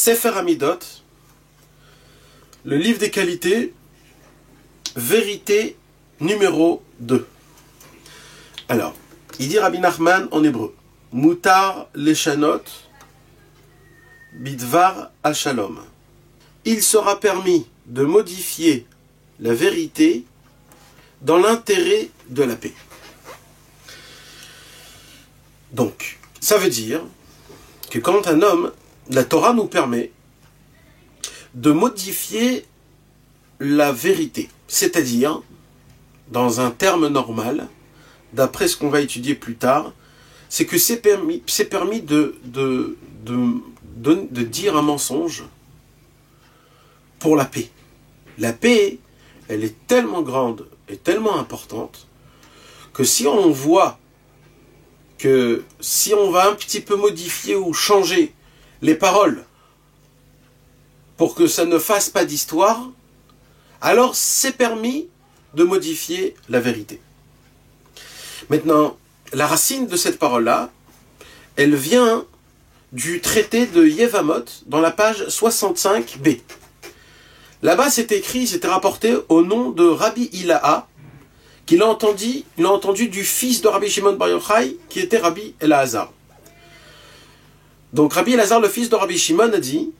Sefer Hamidot, le livre des qualités, vérité numéro 2. Alors, il dit Rabbi Nachman en hébreu, Mutar leshanot bidvar hashalom. Il sera permis de modifier la vérité dans l'intérêt de la paix. Donc, ça veut dire que quand un homme, la Torah nous permet de modifier la vérité, c'est-à-dire, dans un terme normal, d'après ce qu'on va étudier plus tard, c'est que c'est permis de dire un mensonge pour la paix. La paix, elle est tellement grande et tellement importante que si on voit que si on va un petit peu modifier ou changer les paroles pour que ça ne fasse pas d'histoire, alors c'est permis de modifier la vérité. Maintenant, la racine de cette parole-là, elle vient du traité de Yevamot dans la page 65b. Là-bas, c'est écrit, c'était rapporté au nom de Rabbi Ilaha, qu'il a entendu du fils de Rabbi Shimon Bar Yochai, qui était Rabbi Elazar. Donc Rabbi Elazar, le fils de Rabbi Shimon, a dit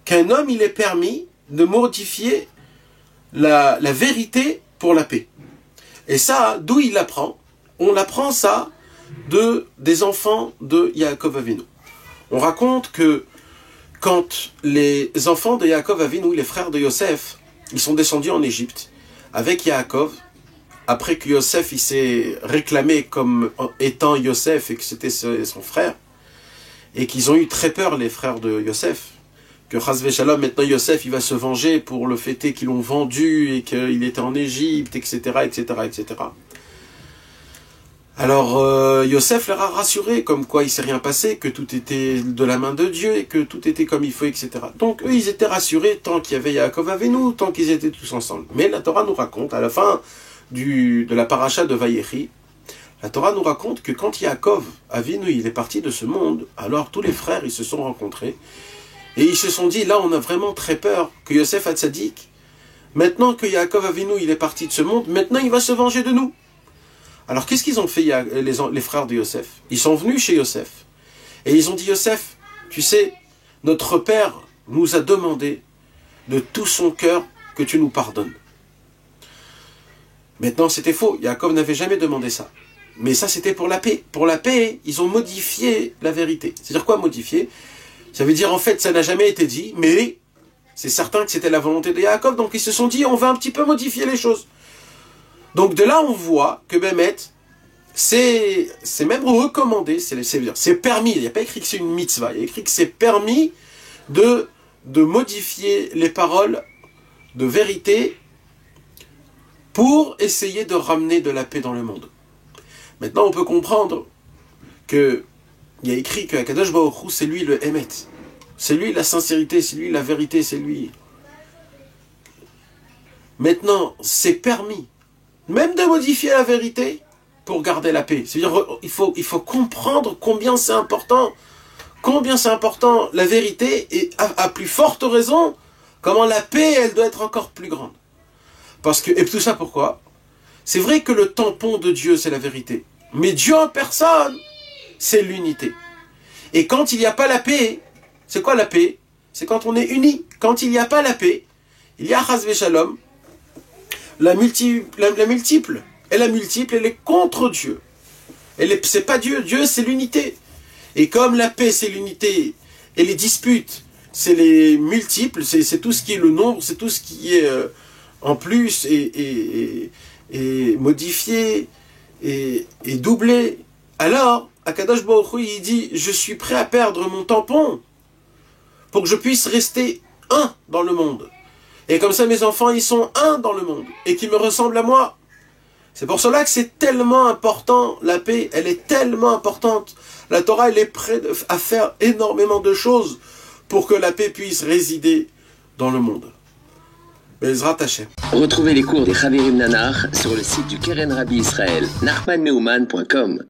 qu'un homme, il est permis de modifier la vérité pour la paix. Et ça, d'où il l'apprend? On apprend ça des enfants de Yaakov Avinu. On raconte que quand les enfants de Yaakov Avinu, les frères de Yosef, ils sont descendus en Égypte avec Yaakov, après que Yosef il s'est réclamé comme étant Yosef et que c'était son frère, et qu'ils ont eu très peur, les frères de Yosef, que Chas Shalom, maintenant Yosef il va se venger pour le fait qu'ils l'ont vendu et qu'il était en Égypte, etc., etc., etc. Alors Yosef leur a rassuré, comme quoi il ne s'est rien passé, que tout était de la main de Dieu et que tout était comme il faut, etc. Donc eux, ils étaient rassurés tant qu'il y avait Yaakov Avinu, tant qu'ils étaient tous ensemble. Mais la Torah nous raconte, à la fin de la paracha de Vayechi, la Torah nous raconte que quand Yaakov Avinu il est parti de ce monde, alors tous les frères ils se sont rencontrés et ils se sont dit, là on a vraiment très peur que Yosef Hatzadik, maintenant que Yaakov Avinu il est parti de ce monde, maintenant il va se venger de nous. Alors qu'est-ce qu'ils ont fait les frères de Yosef? Ils sont venus chez Yosef et ils ont dit, Yosef, tu sais, notre père nous a demandé de tout son cœur que tu nous pardonnes. Maintenant c'était faux, Yaakov n'avait jamais demandé ça. Mais ça c'était pour la paix. Pour la paix, ils ont modifié la vérité. C'est-à-dire quoi modifier? Ça veut dire en fait ça n'a jamais été dit, mais c'est certain que c'était la volonté de Yaakov, donc ils se sont dit on va un petit peu modifier les choses. Donc de là on voit que Bémet, c'est même recommandé, c'est permis, il n'y a pas écrit que c'est une mitzvah, il y a écrit que c'est permis de modifier les paroles de vérité pour essayer de ramener de la paix dans le monde. Maintenant on peut comprendre que il y a écrit que Akadosh Baruch Hu, c'est lui le Emet, c'est lui la sincérité, c'est lui la vérité, c'est lui. Maintenant c'est permis même de modifier la vérité pour garder la paix. C'est-à-dire il faut comprendre combien c'est important la vérité, et à plus forte raison, comment la paix, elle doit être encore plus grande. Parce que, et tout ça pourquoi? C'est vrai que le tampon de Dieu, c'est la vérité. Mais Dieu en personne, c'est l'unité. Et quand il n'y a pas la paix, c'est quoi la paix? C'est quand on est unis. Quand il n'y a pas la paix, il y a Chas Shalom, la multiple. Et la multiple, elle est contre Dieu. C'est pas Dieu. Dieu, c'est l'unité. Et comme la paix, c'est l'unité, et les disputes, c'est les multiples, c'est tout ce qui est le nombre, c'est tout ce qui est en plus et modifié et doublé. Alors, Akadosh Baruch Hu, il dit, je suis prêt à perdre mon tampon pour que je puisse rester un dans le monde. Et comme ça, mes enfants, ils sont un dans le monde et qui me ressemblent à moi. C'est pour cela que c'est tellement important, la paix, elle est tellement importante. La Torah, elle est prête à faire énormément de choses pour que la paix puisse résider dans le monde. Bezrat Hashem. Retrouvez les cours des Chavirim Nanar sur le site du Keren Rabbi Israël, nachmanneumann.com.